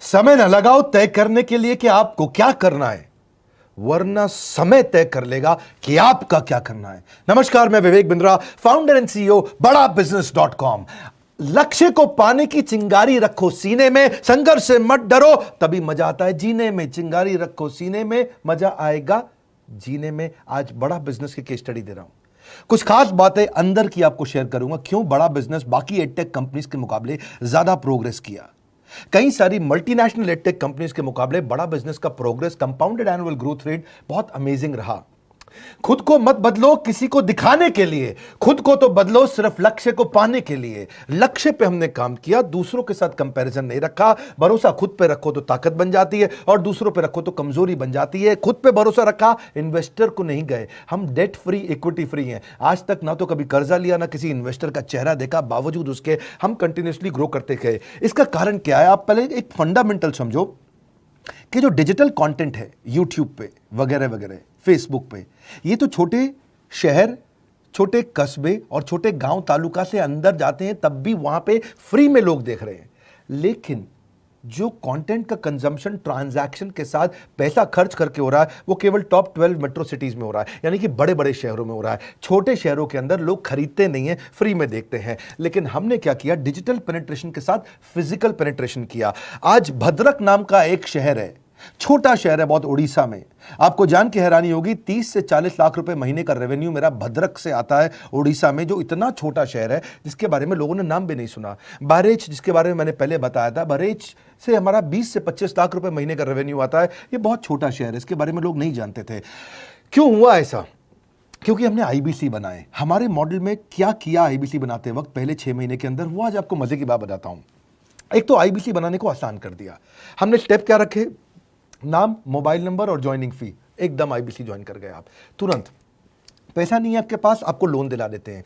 समय न लगाओ तय करने के लिए कि आपको क्या करना है, वरना समय तय कर लेगा कि आपका क्या करना है। नमस्कार, मैं Vivek Bindra, founder and CEO बड़ा बिजनेस.com। लक्ष्य को पाने की चिंगारी रखो सीने में, संघर्ष से मत डरो, तभी मजा आता है जीने में। चिंगारी रखो सीने में, मजा आएगा जीने में। आज बड़ा बिजनेस की केस स्टडी दे रहा हूं, कुछ खास बातें अंदर की आपको शेयर करूंगा, क्यों बड़ा बिजनेस बाकी एडटेक कंपनीज के मुकाबले ज्यादा प्रोग्रेस किया। कई सारी मल्टीनेशनल एडटेक कंपनीज के मुकाबले बड़ा बिजनेस का progress, compounded annual growth rate बहुत अमेजिंग रहा। खुद को मत बदलो किसी को दिखाने के लिए, खुद को तो बदलो सिर्फ लक्ष्य को पाने के लिए। लक्ष्य पे हमने काम किया, दूसरों के साथ कंपैरिजन नहीं रखा। भरोसा खुद पे रखो तो ताकत बन जाती है, और दूसरों पे रखो तो कमजोरी बन जाती है। खुद पे भरोसा रखा, इन्वेस्टर को नहीं गए। हम डेट फ्री, इक्विटी फ्री हैं। आज तक ना तो कभी कर्जा लिया, ना किसी इन्वेस्टर का चेहरा देखा, बावजूद उसके हम कंटिन्यूसली ग्रो करते गए। इसका कारण क्या है? आप पहले एक फंडामेंटल समझो कि जो डिजिटल कंटेंट है यूट्यूब पे वगैरह वगैरह, फेसबुक पे, ये तो छोटे शहर, छोटे कस्बे और छोटे गांव तालुका से अंदर जाते हैं, तब भी वहां पे फ्री में लोग देख रहे हैं। लेकिन जो कंटेंट का कंजम्पशन ट्रांजैक्शन के साथ पैसा खर्च करके हो रहा है, वो केवल टॉप 12 मेट्रो सिटीज में हो रहा है, यानी कि बड़े बड़े शहरों में हो रहा है। छोटे शहरों के अंदर लोग खरीदते नहीं हैं, फ्री में देखते हैं। लेकिन हमने क्या किया? डिजिटल पेनिट्रेशन के साथ फिजिकल पेनिट्रेशन किया। आज भद्रक नाम का एक शहर है, छोटा शहर है बहुत, उड़ीसा में। आपको जान के हैरानी होगी, 30 से 40 लाख रुपए महीने का रेवेन्यू मेरा भद्रक से आता है, उड़ीसा में, जो इतना छोटा शहर है जिसके बारे में लोगों ने नाम भी नहीं सुना। बहरेच, जिसके बारे में मैंने पहले बताया था, बहरेच से हमारा 20 से 25 लाख रुपए महीने का रेवेन्यू आता है। ये बहुत छोटा शहर है, इसके बारे में लोग नहीं जानते थे। क्यों हुआ ऐसा? क्योंकि हमने आईबीसी बनाए। हमारे मॉडल में क्या किया आईबीसी बनाते वक्त, पहले 6 महीने के अंदर हुआ। आज आपको मजे की बात बताता हूं। एक तो आईबीसी बनाने को आसान कर दिया हमने। स्टेप क्या रखे? नाम, मोबाइल नंबर और ज्वाइनिंग फी। एकदम आईबीसी ज्वाइन कर गए आप तुरंत। पैसा नहीं है आपके पास, आपको लोन दिला देते हैं।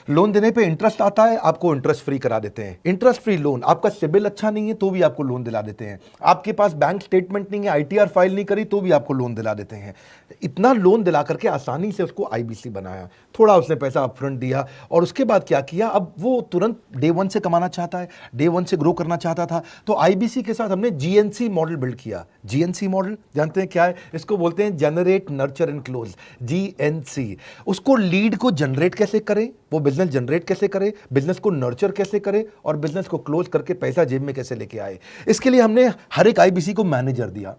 लोन देने पे इंटरेस्ट आता है, आपको इंटरेस्ट फ्री करा देते हैं। Interest free loan. आपका सिबिल अच्छा नहीं है तो भी आपको लोन दिला देते हैं। आपके पास बैंक स्टेटमेंट नहीं है, आईटीआर फाइल नहीं करी तो भी आपको लोन दिला देते हैं। इतना लोन दिला करके आसानी से उसको आईबीसी बनाया। थोड़ा उसने पैसा अपफ्रंट दिया, और उसके बाद क्या किया? अब वो तुरंत डे 1 से कमाना चाहता है, डे 1 से ग्रो करना चाहता था। तो आईबीसी के साथ हमने जीएनसी मॉडल बिल्ड किया। जीएनसी मॉडल जानते हैं क्या है? इसको बोलते हैं generate, nurture and close, GNC. उसको लीड को जनरेट कैसे करें, वो बिजनेस जनरेट कैसे करे, बिजनेस को नर्चर कैसे करे, और बिजनेस को क्लोज करके पैसा जेब में कैसे लेके आए। इसके लिए हमने हर एक आईबीसी को मैनेजर दिया।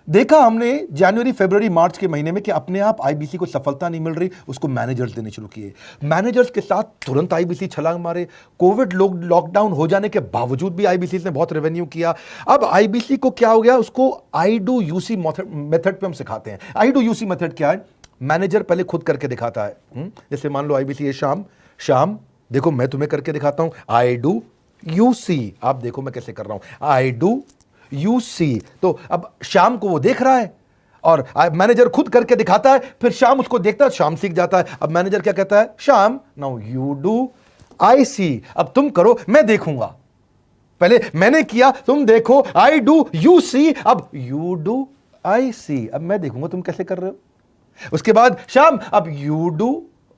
देखा हमने जनवरी, फरवरी, मार्च के महीने में कि अपने आप आईबीसी को सफलता नहीं मिल रही, उसको मैनेजर्स देने शुरू किए। मैनेजर्स के साथ तुरंत आईबीसी छलांग मारे। कोविड लॉकडाउन हो जाने के बावजूद भी आईबीसी ने बहुत रेवेन्यू किया। अब आईबीसी को क्या हो गया? उसको आई डू यूसी मेथड पे हम सिखाते हैं। आई डू यूसी मेथड क्या है? मैनेजर पहले खुद करके दिखाता है। जैसे मान लो आईबीसी है शाम, देखो मैं तुम्हें करके दिखाता हूं, आई डू यू सी। आप देखो मैं कैसे कर रहा हूं, आई डू यू सी। तो अब शाम को वो देख रहा है, और मैनेजर खुद करके दिखाता है, फिर शाम उसको देखता है, शाम सीख जाता है। अब मैनेजर क्या कहता है? शाम, नाउ यू डू आई सी। अब तुम करो, मैं देखूंगा। पहले मैंने किया, तुम देखो, आई डू यू सी, अब यू डू आई सी। अब मैं देखूंगा तुम कैसे कर रहे हो। उसके बाद शाम, अब यू डू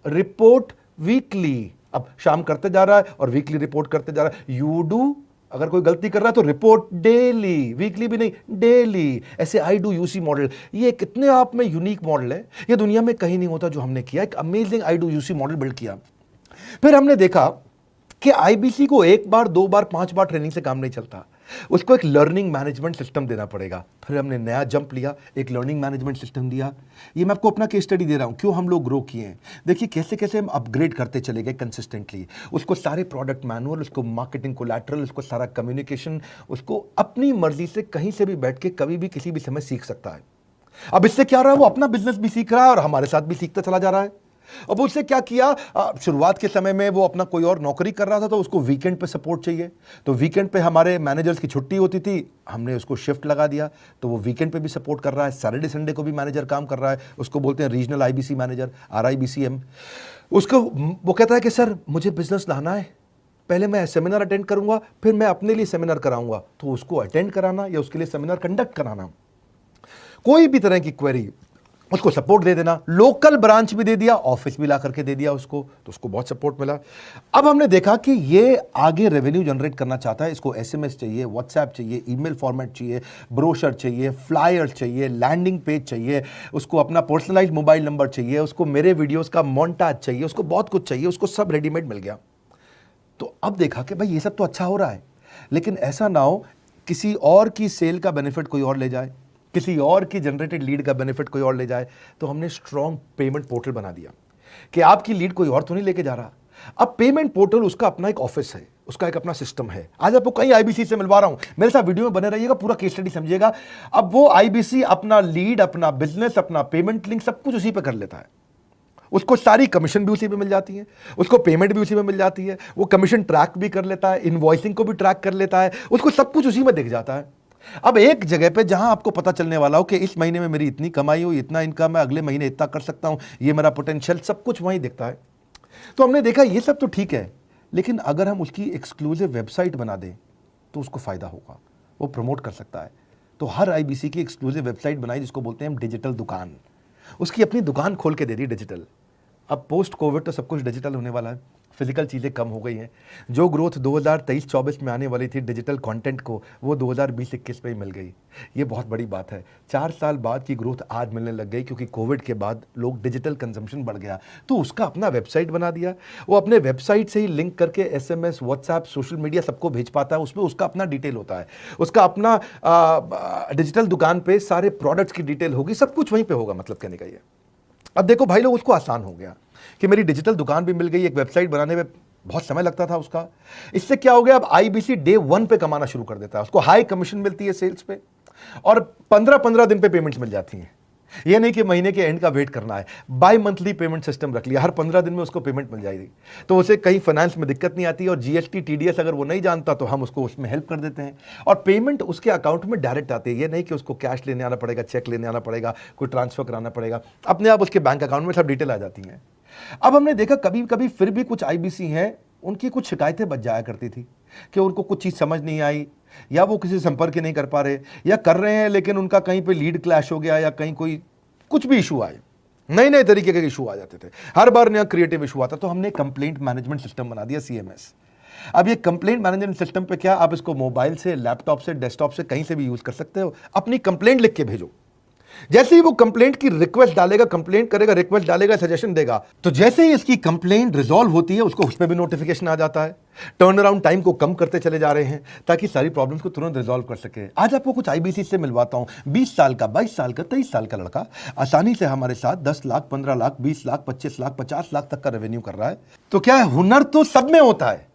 रिपोर्ट वीकली। अब शाम करते जा रहा है और वीकली रिपोर्ट करते जा रहा है। यू डू, अगर कोई गलती कर रहा है तो रिपोर्ट डेली, वीकली भी नहीं, डेली। ऐसे आई डू यूसी मॉडल, ये कितने आप में यूनिक मॉडल है, ये दुनिया में कहीं नहीं होता जो हमने किया। एक amazing I do UC model build किया। फिर हमने देखा कि आईबीसी को 1 बार, 2 बार, 5 बार ट्रेनिंग से काम नहीं चलता, उसको एक लर्निंग मैनेजमेंट सिस्टम देना पड़ेगा। फिर हमने नया जंप लिया, एक लर्निंग मैनेजमेंट सिस्टम दिया। ये मैं आपको अपना केस स्टडी दे रहा हूं, क्यों हम लोग ग्रो किए हैं। देखिए कैसे कैसे हम अपग्रेड करते चले गए कंसिस्टेंटली। उसको सारे प्रोडक्ट मैनुअल, उसको मार्केटिंग कोलैटरल, उसको सारा कम्युनिकेशन, उसको अपनी मर्जी से कहीं से भी बैठ के कभी भी किसी भी समय सीख सकता है। अब इससे क्या रहा है? वो अपना बिजनेस भी सीख रहा है और हमारे साथ भी सीखता चला जा रहा है। अब उससे क्या किया? शुरुआत के समय में वो अपना कोई और नौकरी कर रहा था, तो उसको वीकेंड पे सपोर्ट चाहिए। तो वीकेंड पे हमारे मैनेजर्स की छुट्टी होती थी, हमने उसको शिफ्ट लगा दिया, तो वो वीकेंड पे भी सपोर्ट कर रहा है। सैटरडे संडे को भी मैनेजर काम कर रहा है। उसको बोलते हैं रीजनल आईबीसी मैनेजर, RIBCM। उसको वो कहता है कि सर मुझे बिजनेस लाना है, पहले मैं सेमिनार अटेंड करूंगा, फिर मैं अपने लिए सेमिनार कराऊंगा। तो उसको अटेंड कराना या उसके लिए सेमिनार कंडक्ट कराना, कोई भी तरह की क्वेरी, उसको सपोर्ट दे देना, लोकल ब्रांच भी दे दिया, ऑफिस भी ला करके दे दिया उसको, तो उसको बहुत सपोर्ट मिला। अब हमने देखा कि ये आगे रेवेन्यू जनरेट करना चाहता है, इसको एसएमएस चाहिए, व्हाट्सएप चाहिए, ईमेल फॉर्मेट चाहिए, ब्रोशर चाहिए, फ्लायर चाहिए, लैंडिंग पेज चाहिए, उसको अपना पर्सनलाइज्ड मोबाइल नंबर चाहिए, उसको मेरे वीडियोस का मोन्टाज चाहिए, उसको बहुत कुछ चाहिए, उसको सब रेडीमेड मिल गया। तो अब देखा कि भाई ये सब तो अच्छा हो रहा है, लेकिन ऐसा ना हो किसी और की सेल का बेनिफिट कोई और ले जाए, किसी और की जनरेटेड लीड का बेनिफिट कोई और ले जाए। तो हमने स्ट्रॉन्ग पेमेंट पोर्टल बना दिया कि आपकी लीड कोई और तो नहीं लेके जा रहा। अब पेमेंट पोर्टल उसका अपना एक ऑफिस है, उसका एक अपना सिस्टम है। आज आपको कई आईबीसी से मिलवा रहा हूं, मेरे साथ वीडियो में बने रहिएगा, पूरा केस स्टडी समझिएगा। अब वो आईबीसी अपना लीड, अपना बिजनेस, अपना पेमेंट लिंक सब कुछ उसी पे कर लेता है। उसको सारी कमीशन भी उसी पे मिल जाती है, उसको पेमेंट भी उसी में मिल जाती है, वो कमीशन ट्रैक भी कर लेता है, इनवॉइसिंग को भी ट्रैक कर लेता है, उसको सब कुछ उसी में दिख जाता है। अब एक जगह पे जहां आपको पता चलने वाला हो कि इस महीने में मेरी इतनी कमाई हुई, इतना इनकम है, अगले महीने इतना कर सकता हूं, ये मेरा पोटेंशियल, सब कुछ वहीं दिखता है। तो हमने देखा ये सब तो ठीक है, लेकिन अगर हम उसकी एक्सक्लूसिव वेबसाइट बना दें तो उसको फायदा होगा, वो प्रमोट कर सकता है। तो हर आईबीसी की एक्सक्लूसिव वेबसाइट बनाई, जिसको बोलते हैं हम डिजिटल दुकान। उसकी अपनी दुकान खोल के दे दी डिजिटल। अब पोस्ट कोविड तो सब कुछ डिजिटल होने वाला है, फिजिकल चीज़ें कम हो गई हैं। जो ग्रोथ 2023-24 में आने वाली थी डिजिटल कंटेंट को, वो 2020-21 में ही मिल गई। ये बहुत बड़ी बात है। 4 साल बाद की ग्रोथ आज मिलने लग गई, क्योंकि कोविड के बाद लोग डिजिटल कंजम्पशन बढ़ गया। तो उसका अपना वेबसाइट बना दिया, वो अपने वेबसाइट से ही लिंक करके एसएमएस, व्हाट्सएप, सोशल मीडिया सबको भेज पाता है। उसमें उसका अपना डिटेल होता है, उसका अपना डिजिटल दुकान पे सारे प्रोडक्ट्स की डिटेल होगी, सब कुछ वहीं पर होगा। मतलब कहने का ये, अब देखो भाई लोग, उसको आसान हो गया कि मेरी डिजिटल दुकान भी मिल गई। एक वेबसाइट बनाने में बहुत समय लगता था उसका, इससे क्या हो गया, अब आईबीसी डे 1 पे कमाना शुरू कर देता है। उसको हाई कमीशन मिलती है सेल्स पे, और 15-15 दिन पे पेमेंट्स मिल जाती हैं। ये नहीं कि महीने के एंड का वेट करना है, बाई मंथली पेमेंट सिस्टम रख लिया, हर 15 दिन में उसको पेमेंट मिल जाएगी। तो उसे कहीं फाइनेंस में दिक्कत नहीं आती, और जीएसटी, टीडीएस अगर वो नहीं जानता तो हम उसको उसमें हेल्प कर देते हैं, और पेमेंट उसके अकाउंट में डायरेक्ट आती है। ये नहीं कि उसको कैश लेने आना पड़ेगा, चेक लेने आना पड़ेगा, कोई ट्रांसफर कराना पड़ेगा, अपने आप उसके बैंक अकाउंट में सब डिटेल आ जाती हैं। अब हमने देखा कभी कभी फिर भी कुछ आईबीसी हैं, उनकी कुछ शिकायतें बच जाया करती थी कि उनको कुछ चीज़ समझ नहीं आई, या वो किसी से संपर्क ही नहीं कर पा रहे, या कर रहे हैं लेकिन उनका कहीं पे लीड क्लैश हो गया, या कहीं कोई कुछ भी इशू आए, नए नए तरीके के इशू आ जाते थे, हर बार नया क्रिएटिव इशू आता। तो हमने कंप्लेंट मैनेजमेंट सिस्टम बना दिया, सीएमएस। अब ये कंप्लेंट मैनेजमेंट सिस्टम पे क्या, आप इसको मोबाइल से, लैपटॉप से, डेस्कटॉप से, कहीं से भी यूज कर सकते हो। अपनी कंप्लेंट लिख के भेजो, जैसे ही वो कंप्लेंट की रिक्वेस्ट डालेगा, कंप्लेंट करेगा, रिक्वेस्ट डालेगा, सजेशन देगा, तो जैसे ही इसकी कंप्लेंट रिजॉल्व होती है उसको उसमें भी नोटिफिकेशन आ जाता है। टर्न अराउंड टाइम को कम करते चले जा रहे हैं ताकि सारी प्रॉब्लम्स को तुरंत रिजॉल्व कर सके। आज आपको कुछ आईबीसी से मिलवाता हूं। 20 साल का, 22 साल का, 23 साल का लड़का आसानी से हमारे साथ 10 लाख, 15 लाख, 20 लाख, 25 लाख, 50 लाख तक का रेवेन्यू कर रहा है। तो क्या है, हुनर तो सब में होता है,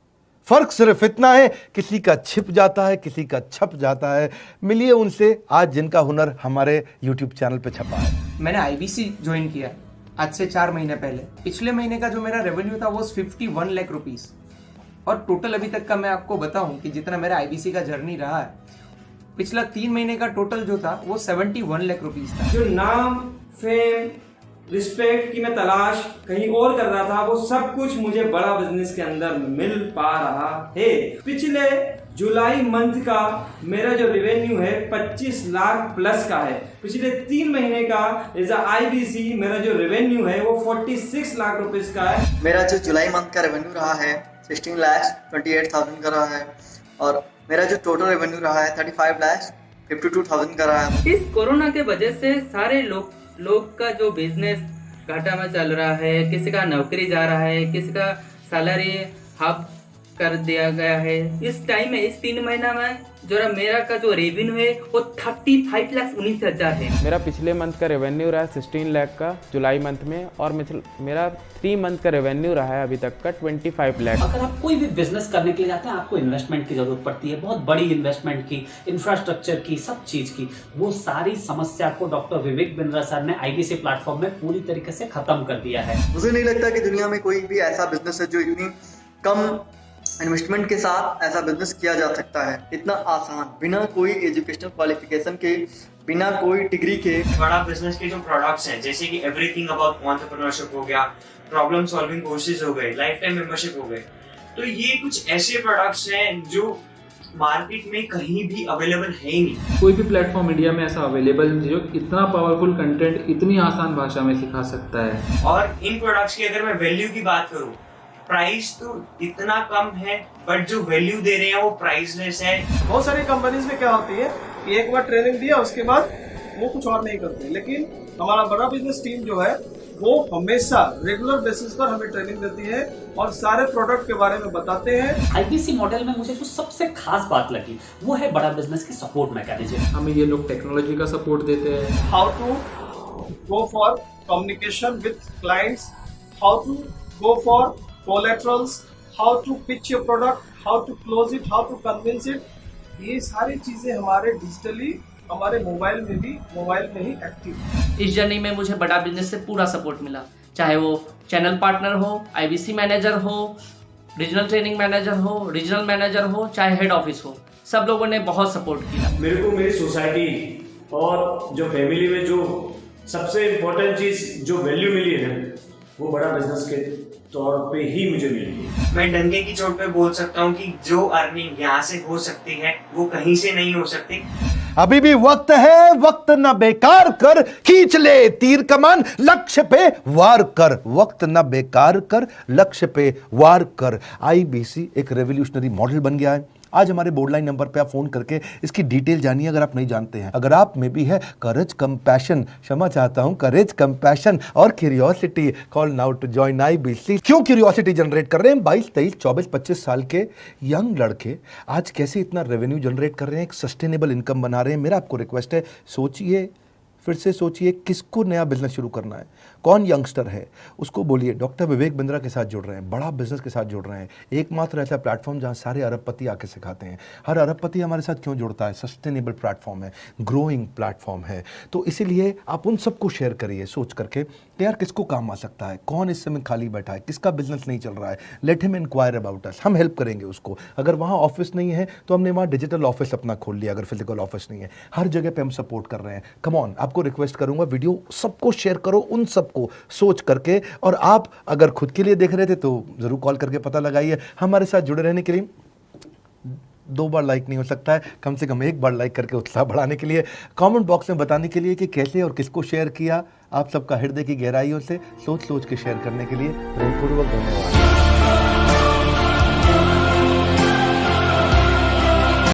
फर्क सिर्फ इतना है किसी का छिप जाता है, किसी का छप जाता है। मिलिए उनसे आज जिनका हुनर हमारे YouTube चैनल पे छपा है। मैंने आईबीसी ज्वाइन किया आज से 4 महीने पहले। पिछले महीने का जो मेरा रेवेन्यू था वो 51 लाख रुपीस, और टोटल अभी तक का मैं आपको बताऊं कि जितना मेरा आईबीसी का जर्नी रहा है, पिछला 3 महीने का टोटल जो था वो 71 लाख रुपीस था। जो नाम, फेम, रिस्पेक्ट की मैं तलाश कहीं और कर रहा था, वो सब कुछ मुझे बड़ा बिजनेस के अंदर मिल पा रहा है। पिछले जुलाई मंथ का मेरा जो रेवेन्यू है 25 लाख प्लस का है। पिछले 3 महीने का एज आईबीसी मेरा जो रेवेन्यू है वो 46 लाख रुपीस का है। मेरा जो जुलाई मंथ का रेवेन्यू रहा है 16,28,000 का रहा है, और मेरा जो टोटल रेवेन्यू रहा है 35,52,000 का रहा है। इस कोरोना के वजह से सारे लोग का जो बिजनेस घाटा में चल रहा है, किसी का नौकरी जा रहा है, किसी का सैलरी हाफ कर दिया गया है। इस टाइम में, इस 3 महीना में जो मेरा का जो रेवेन्यू है वो 35,19,000 है। मेरा पिछले मंथ का रेवेन्यू रहा है 16 लाख का जुलाई मंथ में, और मेरा 3 मंथ का रेवेन्यू रहा है अभी तक का 25 लाख। अगर आप कोई भी बिजनेस करने के लिए जाते हैं, आपको इन्वेस्टमेंट की जरूरत पड़ती है, बहुत बड़ी इन्वेस्टमेंट की, इंफ्रास्ट्रक्चर की, सब चीज की। वो सारी समस्या को डॉक्टर विवेक बिंद्रा सर ने आईबीसी प्लेटफॉर्म में पूरी तरीके से खत्म कर दिया है। मुझे नहीं लगता कि दुनिया में कोई भी ऐसा बिजनेस है जो इतनी कम इन्वेस्टमेंट के साथ ऐसा बिजनेस किया जा सकता है, इतना आसान, बिना कोई एजुकेशनल क्वालिफिकेशन के, बिना कोई डिग्री के। बड़ा बिजनेस के जो प्रोडक्ट्स हैं, जैसे कि एवरीथिंग अबाउट एंटरप्रेन्योरशिप हो गया, प्रॉब्लम सॉल्विंग कोर्सेज हो गए, लाइफ टाइम मेंबरशिप हो गए, तो ये कुछ ऐसे प्रोडक्ट्स हैं जो मार्केट में कहीं भी अवेलेबल है ही नहीं। कोई भी प्लेटफॉर्म इंडिया में ऐसा अवेलेबल नहीं जो इतना पावरफुल कंटेंट इतनी आसान भाषा में सिखा सकता है। और इन प्रोडक्ट्स की अगर मैं वैल्यू की बात करूं, प्राइस तो इतना कम है बट जो वैल्यू दे रहे हैं वो प्राइसलेस है। बहुत सारी कंपनीज में क्या होती है कि एक बार ट्रेनिंग दिया उसके बाद वो कुछ और नहीं करते, लेकिन हमारा बड़ा बिजनेस टीम जो है वो हमेशा रेगुलर बेसिस पर हमें ट्रेनिंग देती है और सारे प्रोडक्ट के बारे में बताते हैं। आईबीसी मॉडल में मुझे जो सबसे खास बात लगी वो है बड़ा बिजनेस की सपोर्ट मैकेनिज्म। हमें ये लोग टेक्नोलॉजी का सपोर्ट देते हैं। How to go for communication with clients, how to go for collaterals, how to pitch your product, how to close it, how to convince it, ये सारी चीजें हमारे डिजिटली हमारे मोबाइल में ही एक्टिव। इस जर्नी में मुझे बड़ा बिजनेस से पूरा सपोर्ट मिला, चाहे वो चैनल पार्टनर हो, आईबीसी मैनेजर हो, रीजनल ट्रेनिंग मैनेजर हो, रीजनल मैनेजर हो, चाहे हेड ऑफिस हो, सब लोगों ने बहुत सपोर्ट किया। मेरे को मेरी सोसाइटी और जो फैमिली में जो सबसे इम्पोर्टेंट चीज़ जो वैल्यू मिली है वो बड़ा बिजनेस के तौर पे ही मुझे मिली है। मैं डंके की चोट पे बोल सकता हूँ कि जो अर्निंग यहाँ से हो सकती है वो कहीं से नहीं हो सकती। अभी भी वक्त है, वक्त न बेकार कर, खींच ले तीर कमान, लक्ष्य पे वार कर, वक्त न बेकार कर, लक्ष्य पे वार कर। आईबीसी एक रेवोल्यूशनरी मॉडल बन गया है। आज हमारे बोर्डलाइन नंबर पे आप फोन करके इसकी डिटेल जानिए अगर आप नहीं जानते हैं। अगर आप में भी है करेज, कंपैशन, क्षमा चाहता हूं, करेज, कंपैशन और curiosity, call now to join IBC. क्यों क्यूरियोसिटी जनरेट कर रहे हैं? 22, 23, 24, 25 साल के यंग लड़के आज कैसे इतना रेवेन्यू जनरेट कर रहे हैं, एक सस्टेनेबल इनकम बना रहे हैं। मेरा आपको रिक्वेस्ट है, सोचिए, फिर से सोचिए, किसको नया बिजनेस शुरू करना है, कौन यंगस्टर है, उसको बोलिए डॉक्टर विवेक बिंद्रा के साथ जुड़ रहे हैं, बड़ा बिजनेस के साथ जुड़ रहे हैं। एकमात्र ऐसा प्लेटफॉर्म जहां सारे अरबपति आके सिखाते हैं। हर अरबपति हमारे साथ क्यों जुड़ता है? सस्टेनेबल प्लेटफॉर्म है, ग्रोइंग प्लेटफॉर्म है। तो इसीलिए आप उन सबको शेयर करिए सोच करके कि यार किसको काम आ सकता है, कौन इस समय खाली बैठा है, किसका बिजनेस नहीं चल रहा है, let him inquire about us, हम हेल्प करेंगे उसको। अगर वहाँ ऑफिस नहीं है तो हमने वहाँ डिजिटल ऑफिस अपना खोल लिया, अगर फिजिकल ऑफिस नहीं है, हर जगह पे हम सपोर्ट कर रहे हैं। कम ऑन, आपको रिक्वेस्ट करूंगा वीडियो सबको शेयर करो, उन सबको सोच करके। और आप अगर खुद के लिए देख रहे थे तो जरूर कॉल करके पता लगाइए। हमारे साथ जुड़े रहने के लिए 2 बार लाइक नहीं हो सकता है, कम से कम 1 बार लाइक करके उत्साह बढ़ाने के लिए, कमेंट बॉक्स में बताने के लिए कि कैसे और किसको शेयर किया। आप सबका हृदय की गहराइयों से सोच सोच के शेयर करने के लिए हृदयपूर्वक धन्यवाद।